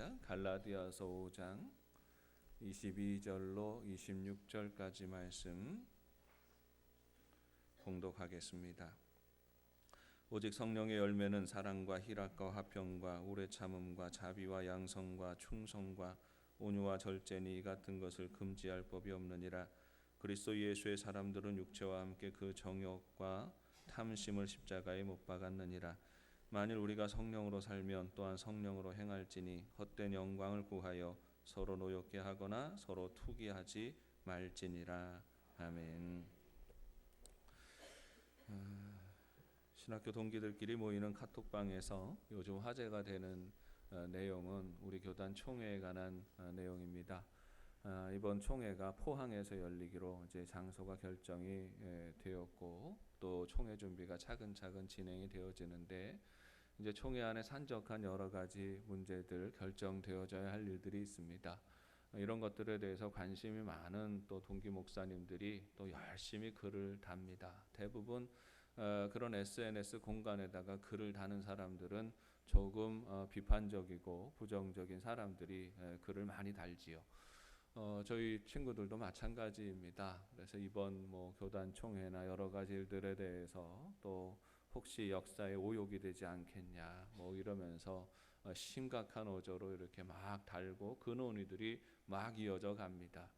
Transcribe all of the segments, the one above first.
하겠습니다. 갈라디아서 5장 22절로 26절까지 말씀 봉독하겠습니다. 오직 성령의 열매는 사랑과 희락과 화평과 오래 참음과 자비와 양성과 충성과 온유와 절제니 이 같은 것을 금지할 법이 없느니라. 그리스도 예수의 사람들은 육체와 함께 그 정욕과 탐심을 십자가에 못 박았느니라. 만일 우리가 성령으로 살면 또한 성령으로 행할지니 헛된 영광을 구하여 서로 노엽게 하거나 서로 투기하지 말지니라. 아멘. 신학교 동기들끼리 모이는 카톡방에서 요즘 화제가 되는 내용은 우리 교단 총회에 관한 내용입니다. 이번 총회가 포항에서 열리기로 이제 장소가 결정이 되었고 또 총회 준비가 차근차근 진행이 되어지는데 이제 총회 안에 산적한 여러 가지 문제들 결정되어져야 할 일들이 있습니다. 이런 것들에 대해서 관심이 많은 또 동기 목사님들이 또 열심히 글을 답니다. 대부분 그런 SNS 공간에다가 글을 다는 사람들은 조금 비판적이고 부정적인 사람들이 글을 많이 달지요. 저희 친구들도 마찬가지입니다. 그래서 이번 교단 총회나 여러 가지 일들에 대해서 또 혹시 역사에 오욕이 되지 않겠냐 이러면서 심각한 어조로 이렇게 막 달고 그 논의들이 막 이어져 갑니다.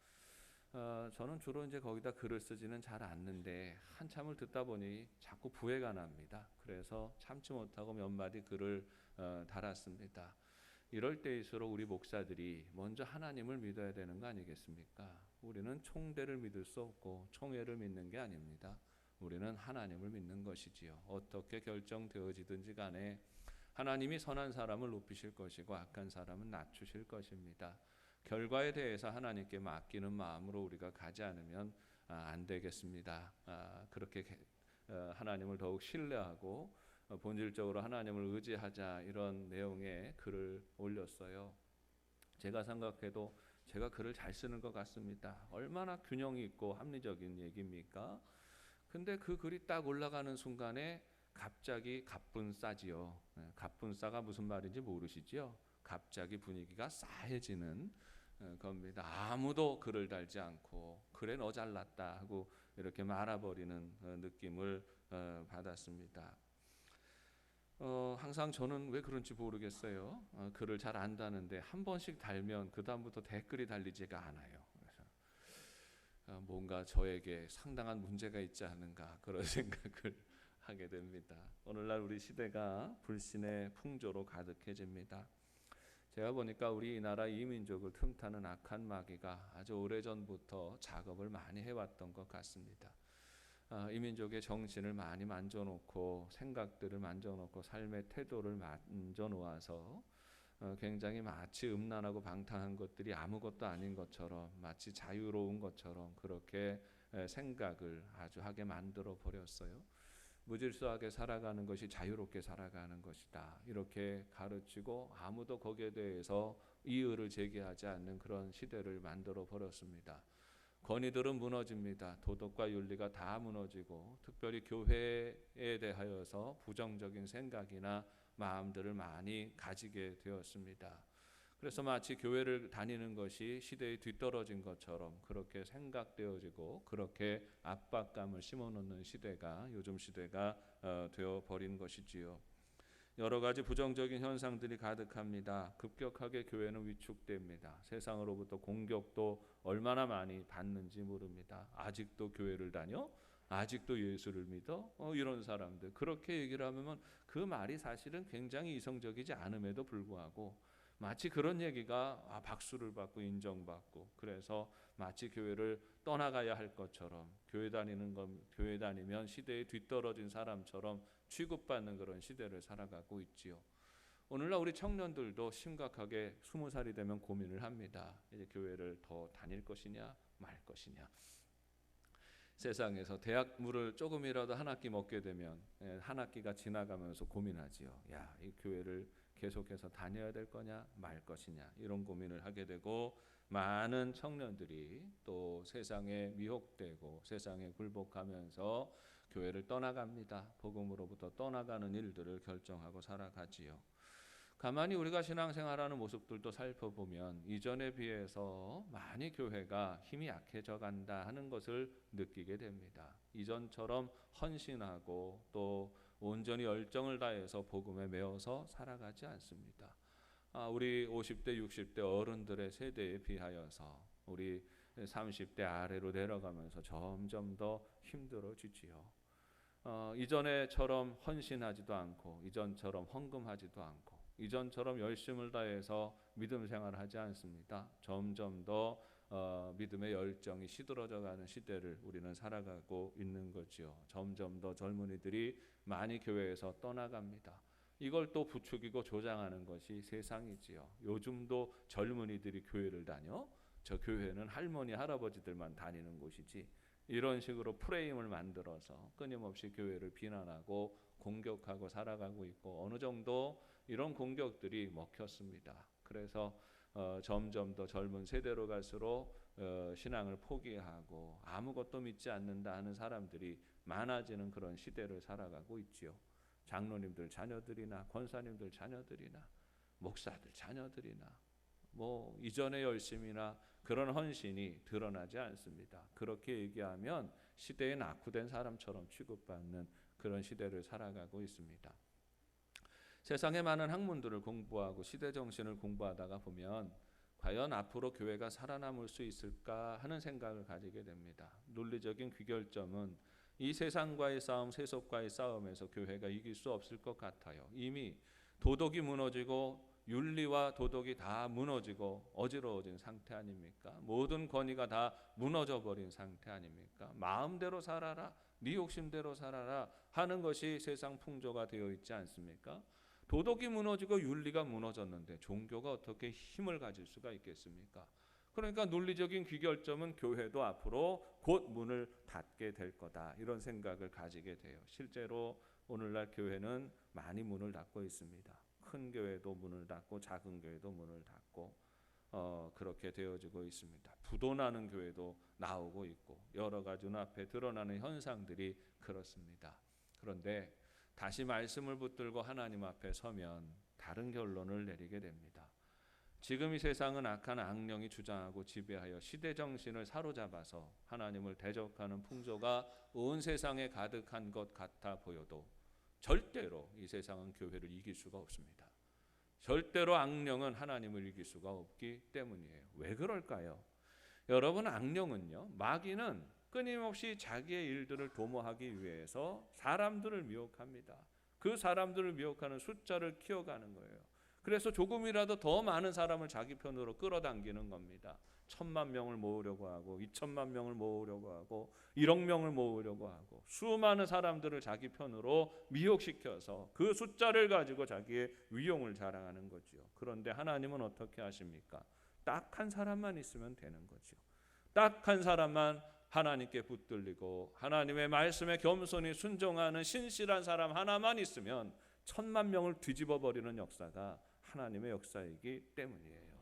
저는 주로 이제 거기다 글을 쓰지는 잘 않는데 한참을 듣다 보니 자꾸 부해가 납니다. 그래서 참지 못하고 몇 마디 글을 달았습니다. 이럴 때일수록 우리 목사들이 먼저 하나님을 믿어야 되는 거 아니겠습니까? 우리는 총대를 믿을 수 없고 총회를 믿는 게 아닙니다. 우리는 하나님을 믿는 것이지요. 어떻게 결정되어지든지 간에 하나님이 선한 사람을 높이실 것이고 악한 사람은 낮추실 것입니다. 결과에 대해서 하나님께 맡기는 마음으로 우리가 가지 않으면 안 되겠습니다. 그렇게 하나님을 더욱 신뢰하고 본질적으로 하나님을 의지하자 이런 내용의 글을 올렸어요. 제가 생각해도 제가 글을 잘 쓰는 것 같습니다. 얼마나 균형이 있고 합리적인 얘기입니까? 근데 그 글이 딱 올라가는 순간에 갑자기 갑분싸지요. 갑분싸가 무슨 말인지 모르시죠? 갑자기 분위기가 싸해지는 겁니다. 아무도 글을 달지 않고 그래 너 잘났다 하고 이렇게 말아버리는 느낌을 받았습니다. 항상 저는 왜 그런지 모르겠어요. 글을 잘 안다는데 한 번씩 달면 그 다음부터 댓글이 달리지가 않아요. 그래서 뭔가 저에게 상당한 문제가 있지 않은가 그런 생각을 하게 됩니다. 오늘날 우리 시대가 불신의 풍조로 가득해집니다. 제가 보니까 우리나라 이민족을 틈타는 악한 마귀가 아주 오래전부터 작업을 많이 해왔던 것 같습니다. 이민족의 정신을 많이 만져놓고 생각들을 만져놓고 삶의 태도를 만져놓아서 굉장히 마치 음란하고 방탕한 것들이 아무것도 아닌 것처럼 마치 자유로운 것처럼 그렇게 생각을 아주 하게 만들어 버렸어요. 무질서하게 살아가는 것이 자유롭게 살아가는 것이다. 이렇게 가르치고 아무도 거기에 대해서 이의를 제기하지 않는 그런 시대를 만들어 버렸습니다. 권위들은 무너집니다. 도덕과 윤리가 다 무너지고 특별히 교회에 대하여서 부정적인 생각이나 마음들을 많이 가지게 되었습니다. 그래서 마치 교회를 다니는 것이 시대에 뒤떨어진 것처럼 그렇게 생각되어지고 그렇게 압박감을 심어놓는 시대가 요즘 시대가 되어버린 것이지요. 여러 가지 부정적인 현상들이 가득합니다. 급격하게 교회는 위축됩니다. 세상으로부터 공격도 얼마나 많이 받는지 모릅니다. 아직도 교회를 다녀? 아직도 예수를 믿어? 이런 사람들 그렇게 얘기를 하면 그 말이 사실은 굉장히 이성적이지 않음에도 불구하고 마치 그런 얘기가 박수를 받고 인정받고 그래서 마치 교회를 떠나가야 할 것처럼 교회 다니면 시대에 뒤떨어진 사람처럼 취급받는 그런 시대를 살아가고 있지요. 오늘날 우리 청년들도 심각하게 20살이 되면 고민을 합니다. 이제 교회를 더 다닐 것이냐 말 것이냐. 세상에서 대학물을 조금이라도 한 학기 먹게 되면 한 학기가 지나가면서 고민하지요. 야, 이 교회를 계속해서 다녀야 될 거냐 말 것이냐 이런 고민을 하게 되고 많은 청년들이 또 세상에 미혹되고 세상에 굴복하면서 교회를 떠나갑니다. 복음으로부터 떠나가는 일들을 결정하고 살아가지요. 가만히 우리가 신앙생활하는 모습들도 살펴보면 이전에 비해서 많이 교회가 힘이 약해져 간다 하는 것을 느끼게 됩니다. 이전처럼 헌신하고 또 온전히 열정을 다해서 복음에 매어서 살아가지 않습니다. 우리 50대 60대 어른들의 세대에 비하여서 우리 30대 아래로 내려가면서 점점 더 힘들어지지요. 이전에처럼 헌신하지도 않고 이전처럼 헌금하지도 않고 이전처럼 열심을 다해서 믿음 생활을 하지 않습니다. 점점 더 믿음의 열정이 시들어져 가는 시대를 우리는 살아가고 있는 거죠. 점점 더 젊은이들이 많이 교회에서 떠나갑니다. 이걸 또 부추기고 조장하는 것이 세상이지요. 요즘도 젊은이들이 교회를 다녀? 저 교회는 할머니 할아버지들만 다니는 곳이지. 이런 식으로 프레임을 만들어서 끊임없이 교회를 비난하고 공격하고 살아가고 있고 어느 정도 이런 공격들이 먹혔습니다. 그래서 점점 더 젊은 세대로 갈수록 신앙을 포기하고 아무것도 믿지 않는다 하는 사람들이 많아지는 그런 시대를 살아가고 있지요. 장로님들 자녀들이나 권사님들 자녀들이나 목사들 자녀들이나 뭐 이전의 열심이나 그런 헌신이 드러나지 않습니다. 그렇게 얘기하면 시대에 낙후된 사람처럼 취급받는 그런 시대를 살아가고 있습니다. 세상의 많은 학문들을 공부하고 시대 정신을 공부하다가 보면 과연 앞으로 교회가 살아남을 수 있을까 하는 생각을 가지게 됩니다. 논리적인 귀결점은 이 세상과의 싸움, 세속과의 싸움에서 교회가 이길 수 없을 것 같아요. 이미 도덕이 무너지고 윤리와 도덕이 다 무너지고 어지러워진 상태 아닙니까? 모든 권위가 다 무너져 버린 상태 아닙니까? 마음대로 살아라, 네 욕심대로 살아라 하는 것이 세상 풍조가 되어 있지 않습니까? 도덕이 무너지고 윤리가 무너졌는데 종교가 어떻게 힘을 가질 수가 있겠습니까? 그러니까 논리적인 귀결점은 교회도 앞으로 곧 문을 닫게 될 거다, 이런 생각을 가지게 돼요. 실제로 오늘날 교회는 많이 문을 닫고 있습니다. 큰 교회도 문을 닫고 작은 교회도 문을 닫고 그렇게 되어지고 있습니다. 부도나는 교회도 나오고 있고 여러 가지 눈앞에 드러나는 현상들이 그렇습니다. 그런데 다시 말씀을 붙들고 하나님 앞에 서면 다른 결론을 내리게 됩니다. 지금 이 세상은 악한 악령이 주장하고 지배하여 시대 정신을 사로잡아서 하나님을 대적하는 풍조가 온 세상에 가득한 것 같아 보여도 절대로 이 세상은 교회를 이길 수가 없습니다. 절대로 악령은 하나님을 이길 수가 없기 때문이에요. 왜 그럴까요? 여러분, 악령은요, 마귀는 끊임없이 자기의 일들을 도모하기 위해서 사람들을 미혹합니다. 그 사람들을 미혹하는 숫자를 키워가는 거예요. 그래서 조금이라도 더 많은 사람을 자기 편으로 끌어당기는 겁니다. 1,000만 명을 모으려고 하고 2,000만 명을 모으려고 하고 1억 명을 모으려고 하고 수많은 사람들을 자기 편으로 미혹시켜서 그 숫자를 가지고 자기의 위용을 자랑하는 거죠. 그런데 하나님은 어떻게 하십니까? 딱 한 사람만 있으면 되는 거죠. 딱 한 사람만 하나님께 붙들리고 하나님의 말씀에 겸손히 순종하는 신실한 사람 하나만 있으면 1,000만 명을 뒤집어 버리는 역사가 하나님의 역사이기 때문이에요.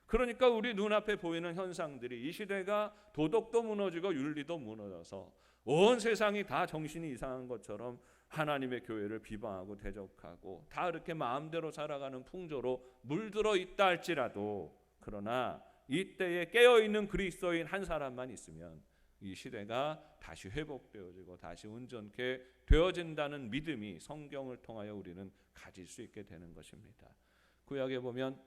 그러니까 우리 눈앞에 보이는 현상들이 이 시대가 도덕도 무너지고 윤리도 무너져서 온 세상이 다 정신이 이상한 것처럼 하나님의 교회를 비방하고 대적하고 다 이렇게 마음대로 살아가는 풍조로 물들어 있다 할지라도, 그러나 이때에 깨어있는 그리스도인 한 사람만 있으면 이 시대가 다시 회복되어지고 다시 온전케 되어진다는 믿음이 성경을 통하여 우리는 가질 수 있게 되는 것입니다. 구약에 보면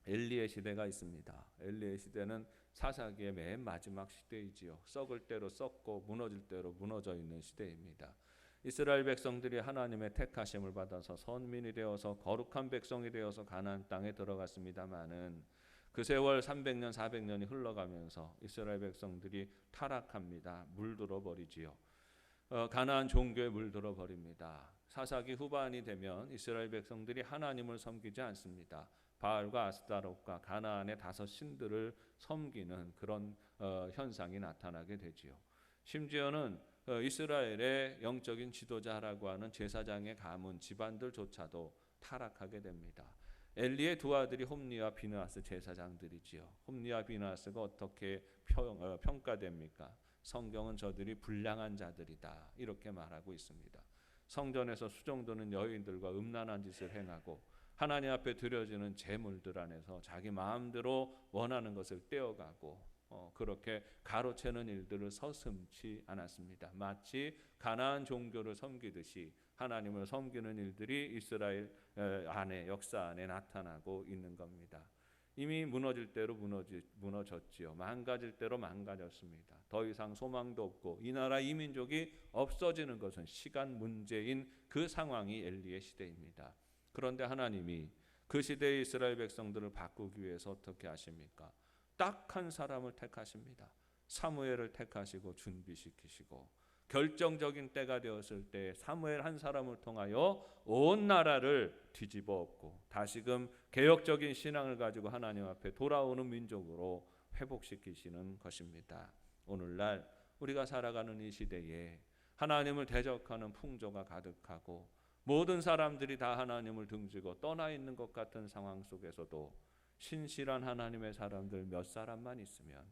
엘리의 시대가 있습니다. 엘리의 시대는 사사기의 맨 마지막 시대이지요. 썩을 대로 썩고 무너질 대로 무너져 있는 시대입니다. 이스라엘 백성들이 하나님의 택하심을 받아서 선민이 되어서 거룩한 백성이 되어서 가나안 땅에 들어갔습니다마는 그 세월 300년 400년이 흘러가면서 이스라엘 백성들이 타락합니다. 물들어 버리지요. 가나안 종교에 물들어 버립니다. 사사기 후반이 되면 이스라엘 백성들이 하나님을 섬기지 않습니다. 바알과 아스타롯과 가나안의 5 신들을 섬기는 그런 현상이 나타나게 되지요. 심지어는 이스라엘의 영적인 지도자라고 하는 제사장의 가문 집안들조차도 타락하게 됩니다. 엘리의 두 아들이 홈리와 비느하스 제사장들이지요. 홈리와 비느하스가 어떻게 평가됩니까? 성경은 저들이 불량한 자들이다, 이렇게 말하고 있습니다. 성전에서 수종드는 여인들과 음란한 짓을 행하고 하나님 앞에 드려지는 제물들 안에서 자기 마음대로 원하는 것을 떼어가고 그렇게 가로채는 일들을 서슴지 않았습니다. 마치 가나안 종교를 섬기듯이 하나님을 섬기는 일들이 이스라엘 안에 역사 안에 나타나고 있는 겁니다. 이미 무너질 대로 무너졌지요. 망가질 대로 망가졌습니다. 더 이상 소망도 없고 이 나라 이 민족이 없어지는 것은 시간 문제인 그 상황이 엘리의 시대입니다. 그런데 하나님이 그 시대의 이스라엘 백성들을 바꾸기 위해서 어떻게 하십니까? 딱 한 사람을 택하십니다. 사무엘을 택하시고 준비시키시고 결정적인 때가 되었을 때 사무엘 한 사람을 통하여 온 나라를 뒤집어 엎고 다시금 개혁적인 신앙을 가지고 하나님 앞에 돌아오는 민족으로 회복시키시는 것입니다. 오늘날 우리가 살아가는 이 시대에 하나님을 대적하는 풍조가 가득하고 모든 사람들이 다 하나님을 등지고 떠나 있는 것 같은 상황 속에서도 신실한 하나님의 사람들 몇 사람만 있으면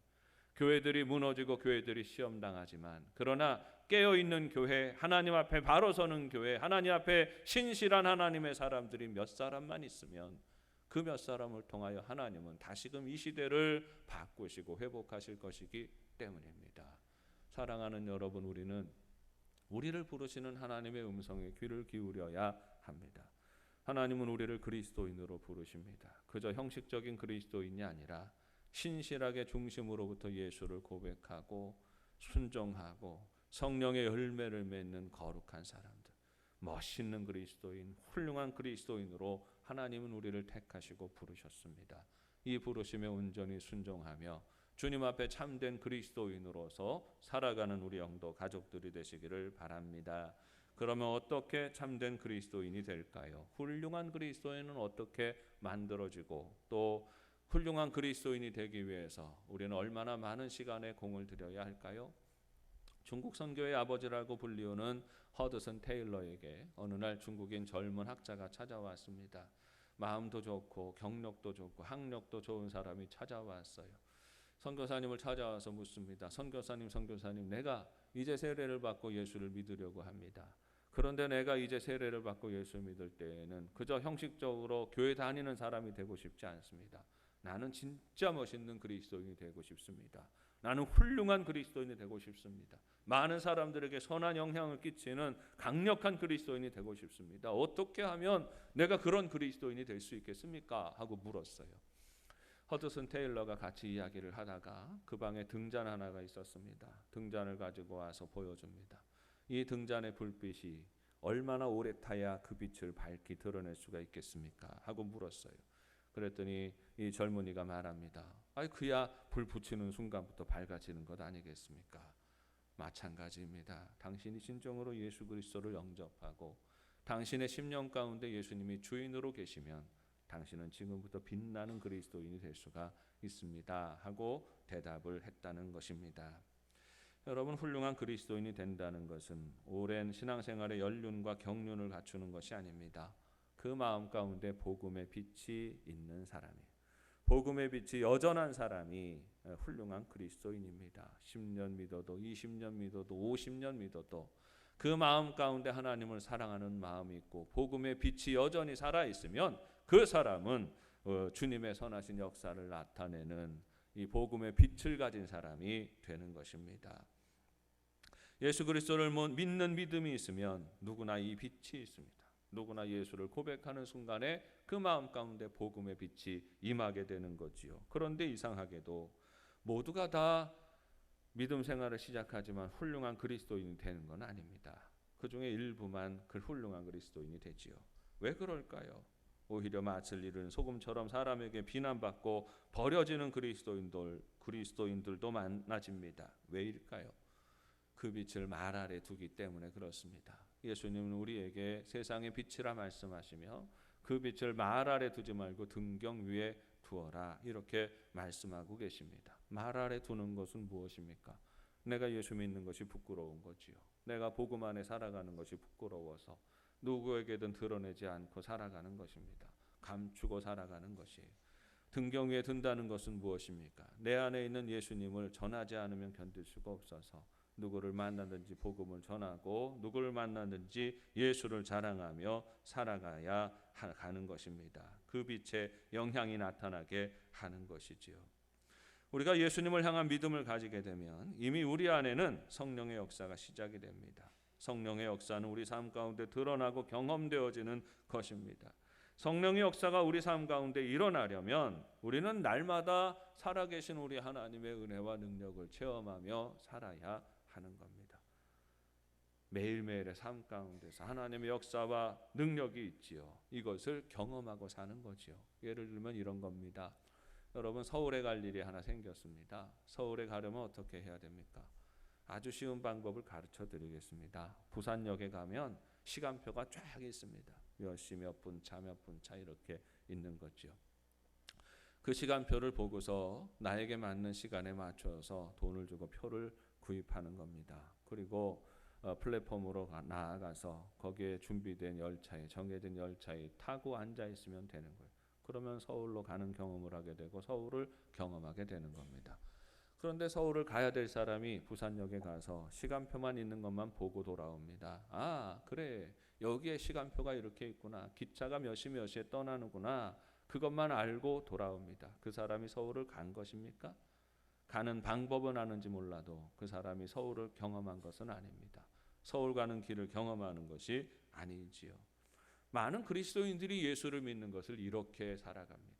교회들이 무너지고 교회들이 시험당하지만 그러나 깨어있는 교회, 하나님 앞에 바로 서는 교회, 하나님 앞에 신실한 하나님의 사람들이 몇 사람만 있으면 그 몇 사람을 통하여 하나님은 다시금 이 시대를 바꾸시고 회복하실 것이기 때문입니다. 사랑하는 여러분, 우리를 부르시는 하나님의 음성에 귀를 기울여야 합니다. 하나님은 우리를 그리스도인으로 부르십니다. 그저 형식적인 그리스도인이 아니라 신실하게 중심으로부터 예수를 고백하고 순종하고 성령의 열매를 맺는 거룩한 사람들, 멋있는 그리스도인, 훌륭한 그리스도인으로 하나님은 우리를 택하시고 부르셨습니다. 이 부르심에 온전히 순종하며 주님 앞에 참된 그리스도인으로서 살아가는 우리 영도 가족들이 되시기를 바랍니다. 그러면 어떻게 참된 그리스도인이 될까요? 훌륭한 그리스도인은 어떻게 만들어지고 또 훌륭한 그리스도인이 되기 위해서 우리는 얼마나 많은 시간에 공을 들여야 할까요? 중국 선교의 아버지라고 불리우는 허드슨 테일러에게 어느 날 중국인 젊은 학자가 찾아왔습니다. 마음도 좋고 경력도 좋고 학력도 좋은 사람이 찾아왔어요. 선교사님을 찾아와서 묻습니다. 선교사님, 내가 이제 세례를 받고 예수를 믿으려고 합니다. 그런데 내가 이제 세례를 받고 예수 믿을 때에는 그저 형식적으로 교회 다니는 사람이 되고 싶지 않습니다. 나는 진짜 멋있는 그리스도인이 되고 싶습니다. 나는 훌륭한 그리스도인이 되고 싶습니다. 많은 사람들에게 선한 영향을 끼치는 강력한 그리스도인이 되고 싶습니다. 어떻게 하면 내가 그런 그리스도인이 될 수 있겠습니까? 하고 물었어요. 허드슨 테일러가 같이 이야기를 하다가 그 방에 등잔 하나가 있었습니다. 등잔을 가지고 와서 보여줍니다. 이 등잔의 불빛이 얼마나 오래 타야 그 빛을 밝히 드러낼 수가 있겠습니까? 하고 물었어요. 그랬더니 이 젊은이가 말합니다. 그야 불 붙이는 순간부터 밝아지는 것 아니겠습니까? 마찬가지입니다. 당신이 진정으로 예수 그리스도를 영접하고 당신의 심령 가운데 예수님이 주인으로 계시면 당신은 지금부터 빛나는 그리스도인이 될 수가 있습니다. 하고 대답을 했다는 것입니다. 여러분, 훌륭한 그리스도인이 된다는 것은 오랜 신앙생활의 연륜과 경륜을 갖추는 것이 아닙니다. 그 마음 가운데 복음의 빛이 있는 사람이에요. 복음의 빛이 여전한 사람이 훌륭한 그리스도인입니다. 10년 믿어도 20년 믿어도 50년 믿어도 그 마음 가운데 하나님을 사랑하는 마음이 있고 복음의 빛이 여전히 살아있으면 그 사람은 주님의 선하신 역사를 나타내는 이 복음의 빛을 가진 사람이 되는 것입니다. 예수 그리스도를 믿는 믿음이 있으면 누구나 이 빛이 있습니다. 누구나 예수를 고백하는 순간에 그 마음 가운데 복음의 빛이 임하게 되는 거지요. 그런데 이상하게도 모두가 다 믿음 생활을 시작하지만 훌륭한 그리스도인이 되는 건 아닙니다. 그 중에 일부만 그 훌륭한 그리스도인이 되지요. 왜 그럴까요? 오히려 맛을 잃은 소금처럼 사람에게 비난받고 버려지는 그리스도인들도 많아집니다. 왜일까요? 그 빛을 말 아래 두기 때문에 그렇습니다. 예수님은 우리에게 세상의 빛이라 말씀하시며 그 빛을 말 아래 두지 말고 등경 위에 두어라 이렇게 말씀하고 계십니다. 말 아래 두는 것은 무엇입니까? 내가 예수 믿는 것이 부끄러운 거지요. 내가 복음 안에 살아가는 것이 부끄러워서 누구에게든 드러내지 않고 살아가는 것입니다. 감추고 살아가는 것이에요. 등경 위에 둔다는 것은 무엇입니까? 내 안에 있는 예수님을 전하지 않으면 견딜 수가 없어서 누구를 만나든지 복음을 전하고 누구를 만나든지 예수를 자랑하며 살아가야 가는 것입니다. 그 빛의 영향이 나타나게 하는 것이지요. 우리가 예수님을 향한 믿음을 가지게 되면 이미 우리 안에는 성령의 역사가 시작이 됩니다. 성령의 역사는 우리 삶 가운데 드러나고 경험되어지는 것입니다. 성령의 역사가 우리 삶 가운데 일어나려면 우리는 날마다 살아계신 우리 하나님의 은혜와 능력을 체험하며 살아야 하는 겁니다. 매일매일의 삶 가운데서 하나님의 역사와 능력이 있지요. 이것을 경험하고 사는 거지요. 예를 들면 이런 겁니다. 여러분, 서울에 갈 일이 하나 생겼습니다. 서울에 가려면 어떻게 해야 됩니까? 아주 쉬운 방법을 가르쳐 드리겠습니다. 부산역에 가면 시간표가 쫙 있습니다. 몇 시 몇 분 차 몇 분 차 이렇게 있는 거죠. 그 시간표를 보고서 나에게 맞는 시간에 맞춰서 돈을 주고 표를 구입하는 겁니다. 그리고 플랫폼으로 나아가서 거기에 준비된 열차에, 정해진 열차에 타고 앉아 있으면 되는 거예요. 그러면 서울로 가는 경험을 하게 되고 서울을 경험하게 되는 겁니다. 그런데 서울을 가야 될 사람이 부산역에 가서 시간표만 있는 것만 보고 돌아옵니다. 아, 그래, 여기에 시간표가 이렇게 있구나, 기차가 몇 시 몇 시에 떠나는구나, 그것만 알고 돌아옵니다. 그 사람이 서울을 간 것입니까? 가는 방법은 아는지 몰라도 그 사람이 서울을 경험한 것은 아닙니다. 서울 가는 길을 경험하는 것이 아니지요. 많은 그리스도인들이 예수를 믿는 것을 이렇게 살아갑니다.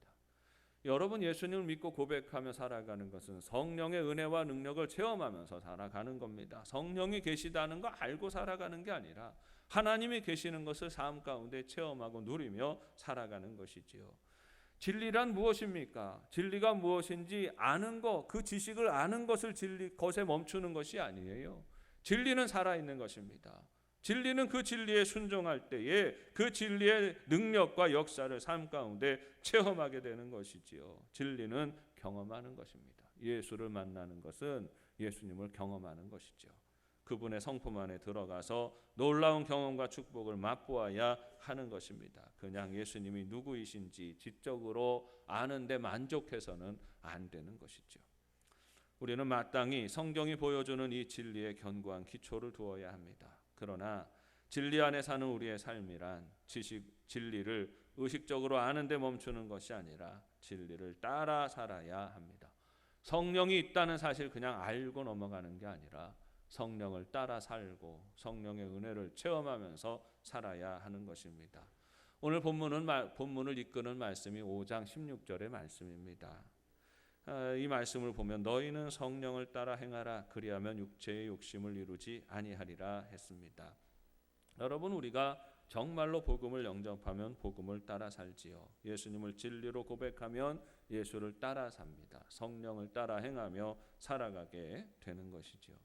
여러분, 예수님을 믿고 고백하며 살아가는 것은 성령의 은혜와 능력을 체험하면서 살아가는 겁니다. 성령이 계시다는 거 알고 살아가는 게 아니라 하나님이 계시는 것을 삶 가운데 체험하고 누리며 살아가는 것이지요. 진리란 무엇입니까? 진리가 무엇인지 아는 것, 그 지식을 아는 것을 것에 멈추는 것이 아니에요. 진리는 살아있는 것입니다. 진리는 그 진리에 순종할 때에 그 진리의 능력과 역사를 삶 가운데 체험하게 되는 것이지요. 진리는 경험하는 것입니다. 예수를 만나는 것은 예수님을 경험하는 것이죠. 그분의 성품 안에 들어가서 놀라운 경험과 축복을 맛보아야 하는 것입니다. 그냥 예수님이 누구이신지 지적으로 아는데 만족해서는 안 되는 것이죠. 우리는 마땅히 성경이 보여주는 이 진리에 견고한 기초를 두어야 합니다. 그러나 진리 안에 사는 우리의 삶이란 진리를 의식적으로 아는데 멈추는 것이 아니라 진리를 따라 살아야 합니다. 성령이 있다는 사실 그냥 알고 넘어가는 게 아니라 성령을 따라 살고 성령의 은혜를 체험하면서 살아야 하는 것입니다. 오늘 본문을 이끄는 말씀이 5장 16절의 말씀입니다. 이 말씀을 보면 너희는 성령을 따라 행하라, 그리하면 육체의 욕심을 이루지 아니하리라 했습니다. 여러분, 우리가 정말로 복음을 영접하면 복음을 따라 살지요. 예수님을 진리로 고백하면 예수를 따라 삽니다. 성령을 따라 행하며 살아가게 되는 것이지요.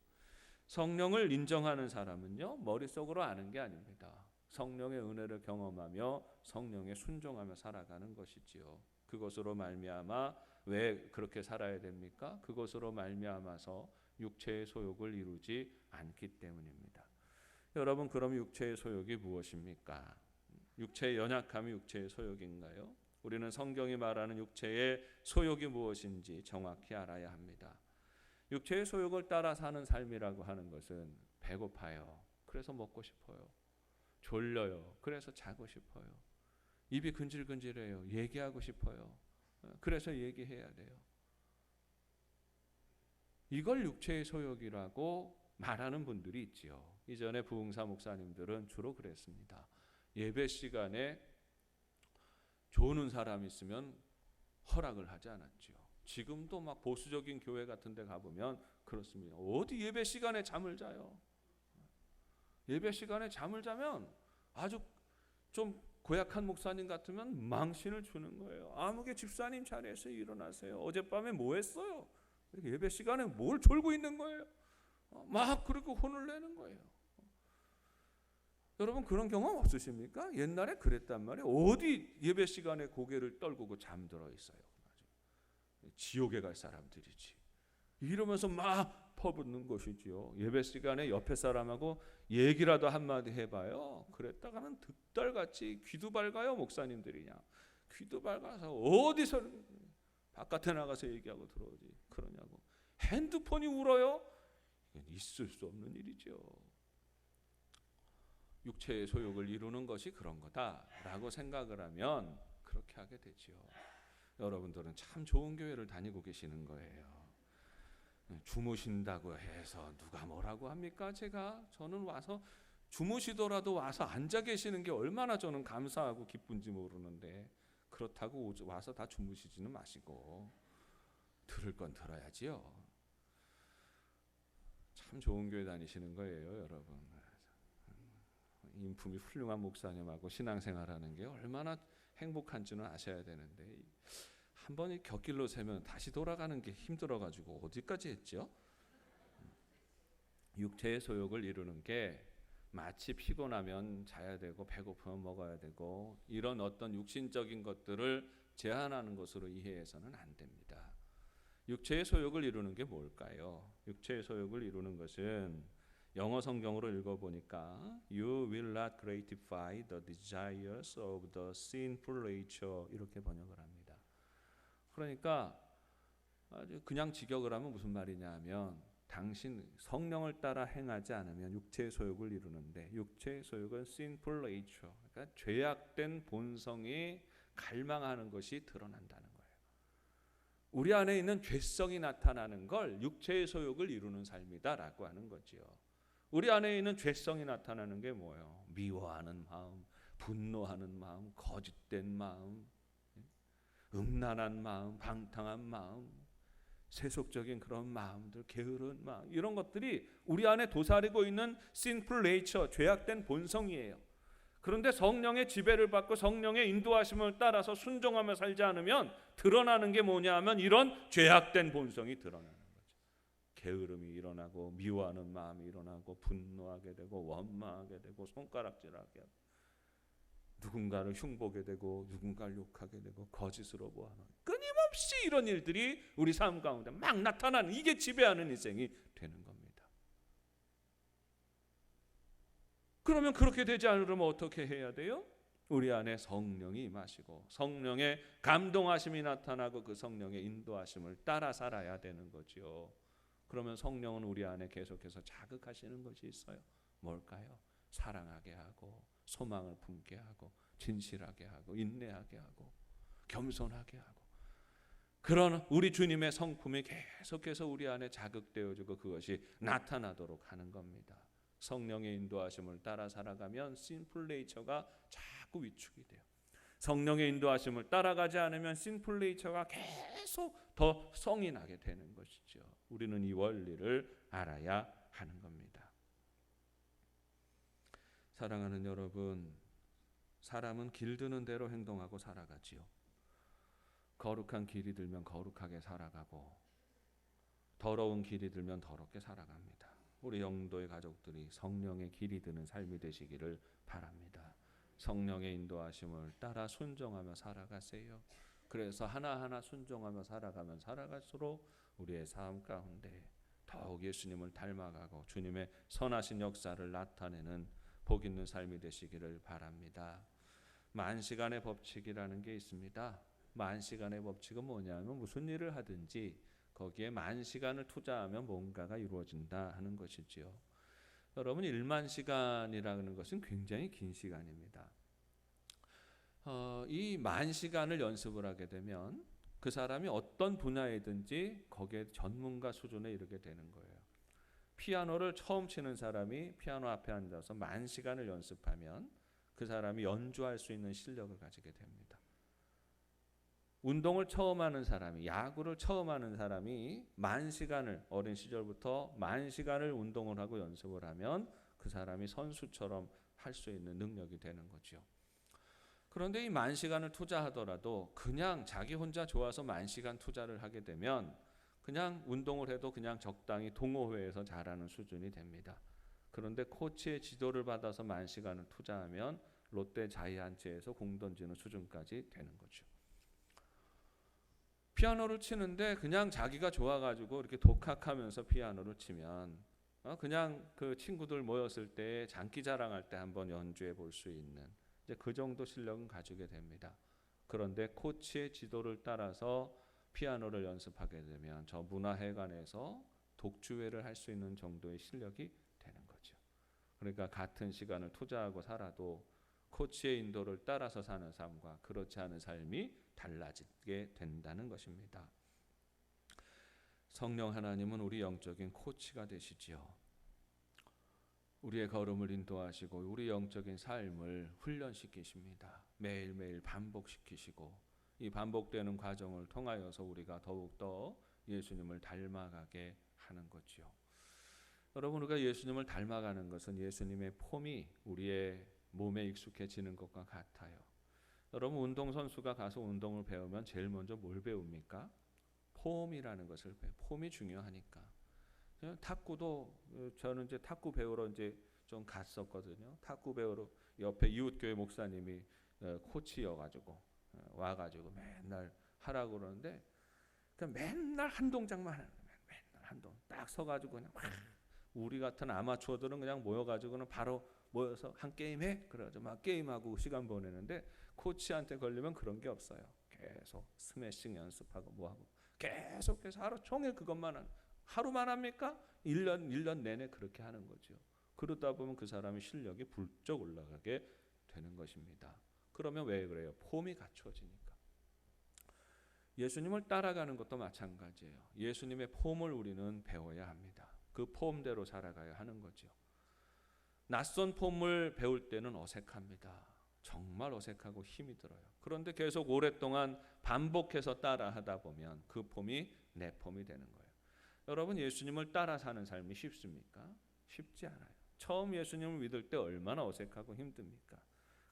성령을 인정하는 사람은요, 머릿속으로 아는 게 아닙니다. 성령의 은혜를 경험하며 성령에 순종하며 살아가는 것이지요. 그것으로 말미암아 왜 그렇게 살아야 됩니까? 그것으로 말미암아서 육체의 소욕을 이루지 않기 때문입니다. 여러분, 그럼 육체의 소욕이 무엇입니까? 육체의 연약함이 육체의 소욕인가요? 우리는 성경이 말하는 육체의 소욕이 무엇인지 정확히 알아야 합니다. 육체의 소욕을 따라 사는 삶이라고 하는 것은 배고파요. 그래서 먹고 싶어요. 졸려요. 그래서 자고 싶어요. 입이 근질근질해요. 얘기하고 싶어요. 그래서 얘기해야 돼요. 이걸 육체의 소욕이라고 말하는 분들이 있지요. 이전에 부흥사 목사님들은 주로 그랬습니다. 예배 시간에 조는 사람 있으면 허락을 하지 않았지요. 지금도 막 보수적인 교회 같은 데 가보면 그렇습니다. 어디 예배 시간에 잠을 자요? 예배 시간에 잠을 자면 아주 좀 고약한 목사님 같으면 망신을 주는 거예요. 아무개 집사님 자리에서 일어나세요. 어젯밤에 뭐 했어요? 예배 시간에 뭘 졸고 있는 거예요? 막 그렇게 혼을 내는 거예요. 여러분, 그런 경험 없으십니까? 옛날에 그랬단 말이에요. 어디 예배 시간에 고개를 떨구고 잠들어 있어요. 지옥에 갈 사람들이지. 이러면서 막 퍼붓는 것이지요. 예배 시간에 옆에 사람하고 얘기라도 한마디 해봐요. 그랬다가는 득달같이 귀도 밝아요. 목사님들이냐. 귀도 밝아서 어디서 바깥에 나가서 얘기하고 들어오지. 그러냐고. 핸드폰이 울어요? 이건 있을 수 없는 일이죠. 육체의 소욕을 이루는 것이 그런 거다라고 생각을 하면 그렇게 하게 되지요. 여러분들은 참 좋은 교회를 다니고 계시는 거예요. 주무신다고 해서 누가 뭐라고 합니까? 저는 와서 주무시더라도 와서 앉아 계시는 게 얼마나 저는 감사하고 기쁜지 모르는데, 그렇다고 와서 다 주무시지는 마시고 들을 건 들어야지요. 참 좋은 교회 다니시는 거예요, 여러분. 인품이 훌륭한 목사님하고 신앙생활하는 게 얼마나 행복한지는 아셔야 되는데, 한 번이 곁길로 새면 다시 돌아가는 게 힘들어가지고 어디까지 했죠? 육체의 소욕을 이루는 게 마치 피곤하면 자야 되고 배고프면 먹어야 되고 이런 어떤 육신적인 것들을 제한하는 것으로 이해해서는 안 됩니다. 육체의 소욕을 이루는 게 뭘까요? 육체의 소욕을 이루는 것은 영어 성경으로 읽어보니까 You will not gratify the desires of the sinful nature, 이렇게 번역을 합니다. 그러니까 아주 그냥 직역을 하면 무슨 말이냐 하면, 당신 성령을 따라 행하지 않으면 육체의 소욕을 이루는데, 육체의 소욕은 sinful nature, 그러니까 죄악된 본성이 갈망하는 것이 드러난다는 거예요. 우리 안에 있는 죄성이 나타나는 걸 육체의 소욕을 이루는 삶이다라고 하는 거지요. 우리 안에 있는 죄성이 나타나는 게 뭐예요? 미워하는 마음, 분노하는 마음, 거짓된 마음, 음란한 마음, 방탕한 마음, 세속적인 그런 마음들, 게으른 마음, 이런 것들이 우리 안에 도사리고 있는 sinful nature, 죄악된 본성이에요. 그런데 성령의 지배를 받고 성령의 인도하심을 따라서 순종하며 살지 않으면 드러나는 게 뭐냐 하면 이런 죄악된 본성이 드러나는 거죠. 게으름이 일어나고 미워하는 마음이 일어나고 분노하게 되고 원망하게 되고 손가락질하게 하고 누군가를 흉보게 되고 누군가를 욕하게 되고 거짓으로 보하는, 끊임없이 이런 일들이 우리 삶 가운데 막 나타나는, 이게 지배하는 인생이 되는 겁니다. 그러면 그렇게 되지 않으려면 어떻게 해야 돼요? 우리 안에 성령이 임하시고 성령의 감동하심이 나타나고 그 성령의 인도하심을 따라 살아야 되는 거죠. 그러면 성령은 우리 안에 계속해서 자극하시는 것이 있어요. 뭘까요? 사랑하게 하고 소망을 품게 하고 진실하게 하고 인내하게 하고 겸손하게 하고, 그런 우리 주님의 성품이 계속해서 우리 안에 자극되어지고 그것이 나타나도록 하는 겁니다. 성령의 인도하심을 따라 살아가면 sinful nature가 자꾸 위축이 돼요. 성령의 인도하심을 따라가지 않으면 sinful nature가 계속 더 성이 나게 되는 것이죠. 우리는 이 원리를 알아야 하는 겁니다. 사랑하는 여러분, 사람은 길드는 대로 행동하고 살아가지요. 거룩한 길이 들면 거룩하게 살아가고 더러운 길이 들면 더럽게 살아갑니다. 우리 영도의 가족들이 성령의 길이 드는 삶이 되시기를 바랍니다. 성령의 인도하심을 따라 순종하며 살아가세요. 그래서 하나하나 순종하며 살아가면 살아갈수록 우리의 삶 가운데 더욱 예수님을 닮아가고 주님의 선하신 역사를 나타내는 복 있는 삶이 되시기를 바랍니다. 만시간의 법칙이라는 게 있습니다. 만시간의 법칙은 뭐냐면 무슨 일을 하든지 거기에 만시간을 투자하면 뭔가가 이루어진다 하는 것이지요. 여러분, 1만 시간이라는 것은 굉장히 긴 시간입니다. 이 만 시간을 연습을 하게 되면 그 사람이 어떤 분야이든지 거기에 전문가 수준에 이르게 되는 거예요. 피아노를 처음 치는 사람이 피아노 앞에 앉아서 만 시간을 연습하면 그 사람이 연주할 수 있는 실력을 가지게 됩니다. 운동을 처음 하는 사람이, 야구를 처음 하는 사람이 만 시간을, 어린 시절부터 만 시간을 운동을 하고 연습을 하면 그 사람이 선수처럼 할 수 있는 능력이 되는 거죠. 그런데 이 만 시간을 투자하더라도 그냥 자기 혼자 좋아서 만 시간 투자를 하게 되면 그냥 운동을 해도 그냥 적당히 동호회에서 잘하는 수준이 됩니다. 그런데 코치의 지도를 받아서 만 시간을 투자하면 롯데 자이언츠에서 공 던지는 수준까지 되는 거죠. 피아노를 치는데 그냥 자기가 좋아가지고 이렇게 독학하면서 피아노를 치면 그냥 그 친구들 모였을 때 장기 자랑할 때 한번 연주해 볼 수 있는 이제 그 정도 실력은 가지게 됩니다. 그런데 코치의 지도를 따라서 피아노를 연습하게 되면 저 문화회관에서 독주회를 할 수 있는 정도의 실력이 되는 거죠. 그러니까 같은 시간을 투자하고 살아도 코치의 인도를 따라서 사는 삶과 그렇지 않은 삶이 달라지게 된다는 것입니다. 성령 하나님은 우리 영적인 코치가 되시지요. 우리의 걸음을 인도하시고 우리 영적인 삶을 훈련시키십니다. 매일매일 반복시키시고 이 반복되는 과정을 통하여서 우리가 더욱더 예수님을 닮아가게 하는 거지요. 여러분, 우리가 예수님을 닮아가는 것은 예수님의 폼이 우리의 몸에 익숙해지는 것과 같아요. 여러분, 운동선수가 가서 운동을 배우면 제일 먼저 뭘 배웁니까? 폼이라는 것을 배워요. 폼이 중요하니까. 탁구도 저는 이제 탁구 배우러 이제 좀 갔었거든요. 탁구 배우러 옆에 이웃교회 목사님이 코치여가지고 와가지고 맨날 하라고 그러는데 맨날 한 동작만 하는 거예요. 맨날 한 동. 딱 서가지고 그냥 우리 같은 아마추어들은 그냥 모여가지고는 바로 모여서 한 게임 해. 그래가지고 막 게임하고 시간 보내는데 코치한테 걸리면 그런 게 없어요. 계속 스매싱 연습하고 뭐하고 계속해서 하루 종일 그것만 하는. 하루만 합니까? 1년 내내 그렇게 하는 거죠. 그러다 보면 그 사람의 실력이 불쩍 올라가게 되는 것입니다. 그러면 왜 그래요? 폼이 갖추어지니까. 예수님을 따라가는 것도 마찬가지예요. 예수님의 폼을 우리는 배워야 합니다. 그 폼대로 살아가야 하는 거죠. 낯선 폼을 배울 때는 어색합니다. 정말 어색하고 힘이 들어요. 그런데 계속 오랫동안 반복해서 따라하다 보면 그 폼이 내 폼이 되는 거예요. 여러분, 예수님을 따라 사는 삶이 쉽습니까? 쉽지 않아요. 처음 예수님을 믿을 때 얼마나 어색하고 힘듭니까?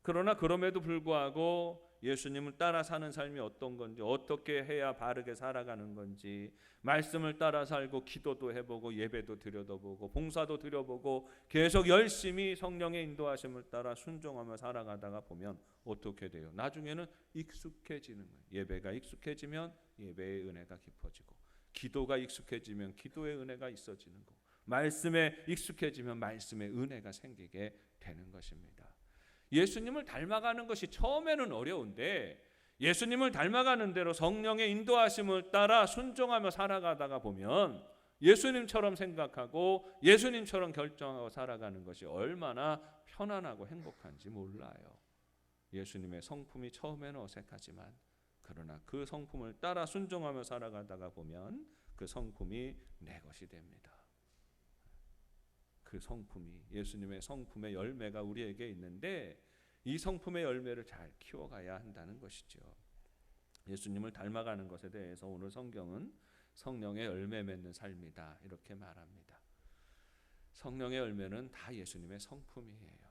그러나 그럼에도 불구하고 예수님을 따라 사는 삶이 어떤 건지, 어떻게 해야 바르게 살아가는 건지, 말씀을 따라 살고 기도도 해보고 예배도 드려보고 봉사도 드려보고 계속 열심히 성령의 인도하심을 따라 순종하며 살아가다가 보면 어떻게 돼요? 나중에는 익숙해지는 거예요. 예배가 익숙해지면 예배의 은혜가 깊어지고, 기도가 익숙해지면 기도의 은혜가 있어지는 거고, 말씀에 익숙해지면 말씀의 은혜가 생기게 되는 것입니다. 예수님을 닮아가는 것이 처음에는 어려운데 예수님을 닮아가는 대로 성령의 인도하심을 따라 순종하며 살아가다가 보면 예수님처럼 생각하고 예수님처럼 결정하고 살아가는 것이 얼마나 편안하고 행복한지 몰라요. 예수님의 성품이 처음에는 어색하지만 그러나 그 성품을 따라 순종하며 살아가다가 보면 그 성품이 내 것이 됩니다. 그 성품이, 예수님의 성품의 열매가 우리에게 있는데 이 성품의 열매를 잘 키워가야 한다는 것이죠. 예수님을 닮아가는 것에 대해서 오늘 성경은 성령의 열매 맺는 삶이다 이렇게 말합니다. 성령의 열매는 다 예수님의 성품이에요.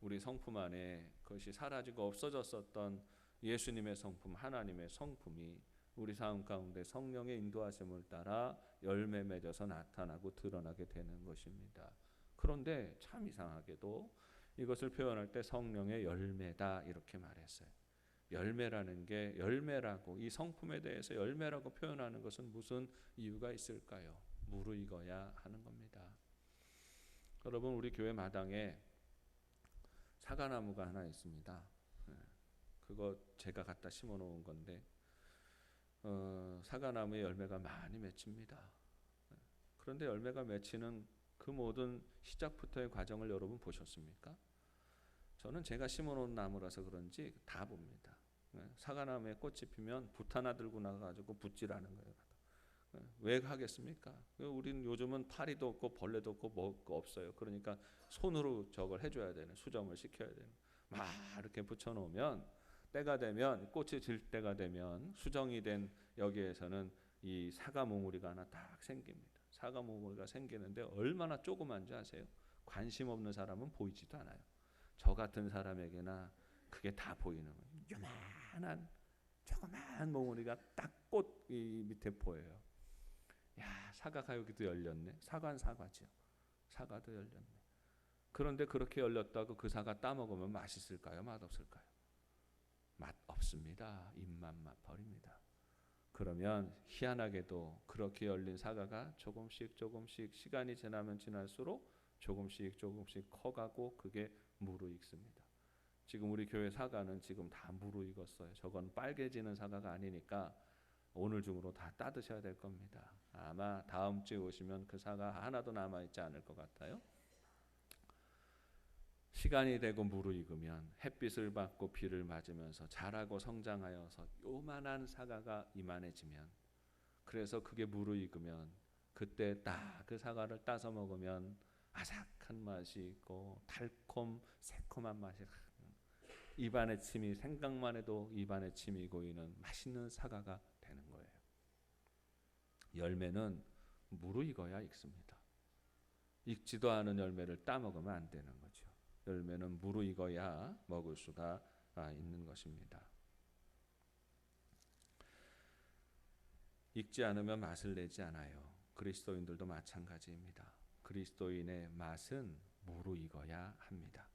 우리 성품 안에 그것이 사라지고 없어졌었던 예수님의 성품, 하나님의 성품이 우리 삶 가운데 성령의 인도하심을 따라 열매 맺어서 나타나고 드러나게 되는 것입니다. 그런데 참 이상하게도 이것을 표현할 때 성령의 열매다 이렇게 말했어요. 열매라는 게, 열매라고, 이 성품에 대해서 열매라고 표현하는 것은 무슨 이유가 있을까요? 무르익어야 하는 겁니다. 여러분, 우리 교회 마당에 사과나무가 하나 있습니다. 그거 제가 갖다 심어 놓은 건데 사과나무에 열매가 많이 맺힙니다. 그런데 열매가 맺히는 그 모든 시작부터의 과정을 여러분 보셨습니까? 저는 제가 심어놓은 나무라서 그런지 다 봅니다. 사과나무에 꽃이 피면 붓 하나 들고 나가지고 붓질하는 거예요. 왜 하겠습니까? 우리는 요즘은 파리도 없고 벌레도 없고 뭐 없어요. 그러니까 손으로 저걸 해줘야 되는, 수정을 시켜야 되는. 막 이렇게 붙여놓으면 때가 되면, 꽃이 질 때가 되면 수정이 된 여기에서는 이 사과 몽우리가 하나 딱 생깁니다. 사과 몽우리가 생기는데 얼마나 조그만지 아세요? 관심 없는 사람은 보이지도 않아요. 저 같은 사람에게나 그게 다 보이는 거예요. 요만한 조그만 몽우리가 딱 꽃 밑에 보여요. 야, 사과가 여기도 열렸네. 사과는 사과죠. 사과도 열렸네. 그런데 그렇게 열렸다고 그 사과 따먹으면 맛있을까요? 맛없을까요? 맛 없습니다. 입만 버립니다. 그러면 희한하게도 그렇게 열린 사과가 조금씩 시간이 지나면 지날수록 조금씩 커가고 그게 무르익습니다. 지금 우리 교회 사과는 지금 다 무르익었어요. 저건 빨개지는 사과가 아니니까 오늘 중으로 다 따드셔야 될 겁니다. 아마 다음 주에 오시면 그 사과 하나도 남아있지 않을 것 같아요. 시간이 되고 무르익으면 햇빛을 받고 비를 맞으면서 자라고 성장하여서 요만한 사과가 이만해지면, 그래서 그게 무르익으면 그때 딱 그 사과를 따서 먹으면 아삭한 맛이 있고 달콤 새콤한 맛이, 입안에 침이, 생각만 해도 입안에 침이 고이는 맛있는 사과가 되는 거예요. 열매는 무르익어야 익습니다. 익지도 않은 열매를 따먹으면 안 되는 거죠. 열매는 무르익어야 먹을 수가 있는 것입니다. 익지 않으면 맛을 내지 않아요. 그리스도인들도 마찬가지입니다. 그리스도인의 맛은 무르익어야 합니다.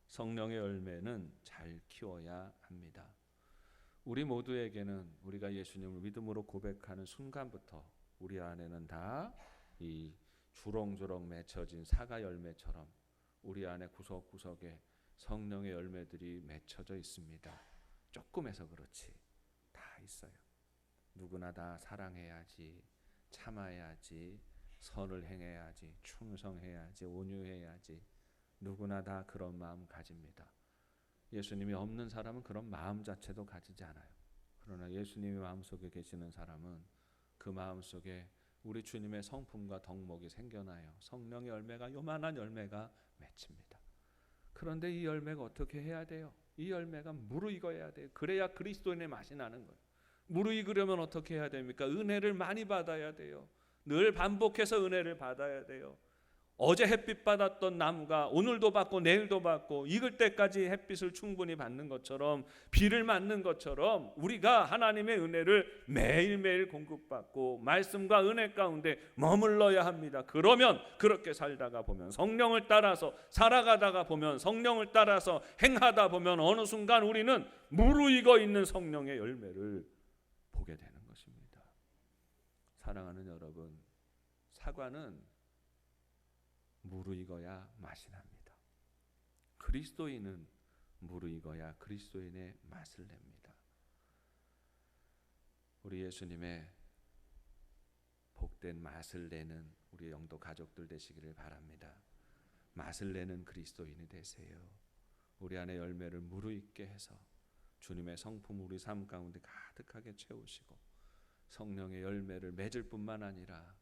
성령의 열매는 잘 키워야 합니다. 우리 모두에게는 우리가 예수님을 믿음으로 고백하는 순간부터 우리 안에는 다 이 주렁주렁 맺혀진 사과 열매처럼 우리 안에 구석구석에 성령의 열매들이 맺혀져 있습니다. 조금해서 그렇지 다 있어요. 누구나 다 사랑해야지, 참아야지, 선을 행해야지, 충성해야지, 온유해야지, 누구나 다 그런 마음 가집니다. 예수님이 없는 사람은 그런 마음 자체도 가지지 않아요. 그러나 예수님의 마음속에 계시는 사람은 그 마음속에 우리 주님의 성품과 덕목이 생겨나요. 성령의 열매가, 요만한 열매가 맺힙니다. 그런데 이 열매가 어떻게 해야 돼요? 이 열매가 무르익어야 돼요. 그래야 그리스도인의 맛이 나는 거예요. 무르익으려면 어떻게 해야 됩니까? 은혜를 많이 받아야 돼요. 늘 반복해서 은혜를 받아야 돼요. 어제 햇빛 받았던 나무가 오늘도 받고 내일도 받고 익을 때까지 햇빛을 충분히 받는 것처럼, 비를 맞는 것처럼 우리가 하나님의 은혜를 매일매일 공급받고 말씀과 은혜 가운데 머물러야 합니다. 그러면 그렇게 살다가 보면, 성령을 따라서 살아가다가 보면, 성령을 따라서 행하다 보면 어느 순간 우리는 무르익어 있는 성령의 열매를 보게 되는 것입니다. 사랑하는 여러분, 사과는 무르익어야 맛이 납니다. 그리스도인은 무르익어야 그리스도인의 맛을 냅니다. 우리 예수님의 복된 맛을 내는 우리 영도 가족들 되시기를 바랍니다. 맛을 내는 그리스도인이 되세요. 우리 안에 열매를 무르익게 해서 주님의 성품 우리 삶 가운데 가득하게 채우시고 성령의 열매를 맺을 뿐만 아니라,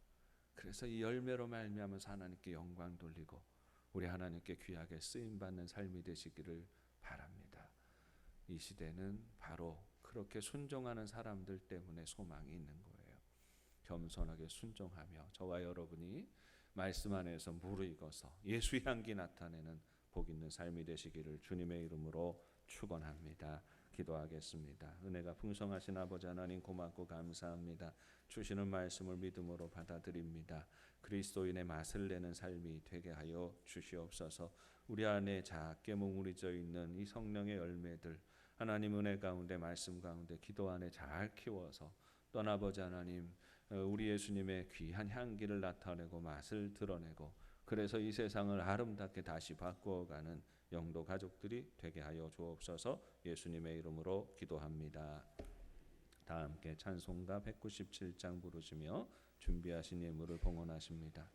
그래서 이 열매로 말미암아서 하나님께 영광 돌리고 우리 하나님께 귀하게 쓰임받는 삶이 되시기를 바랍니다. 이 시대는 바로 그렇게 순종하는 사람들 때문에 소망이 있는 거예요. 겸손하게 순종하며 저와 여러분이 말씀 안에서 무르익어서 예수의 향기 나타내는 복 있는 삶이 되시기를 주님의 이름으로 축원합니다. 기도하겠습니다. 은혜가 풍성하신 아버지 하나님, 고맙고 감사합니다. 주시는 말씀을 믿음으로 받아들입니다. 그리스도인의 맛을 내는 삶이 되게 하여 주시옵소서. 우리 안에 작게 뭉그러져 있는 이 성령의 열매들, 하나님 은혜 가운데, 말씀 가운데, 기도 안에 잘 키워서 떠나보자 하나님, 우리 예수님의 귀한 향기를 나타내고 맛을 드러내고, 그래서 이 세상을 아름답게 다시 바꾸어가는 영도 가족들이 되게 하여 주옵소서. 예수님의 이름으로 기도합니다. 다 함께 찬송가 197장 부르시며 준비하신 예물을 봉헌하십니다.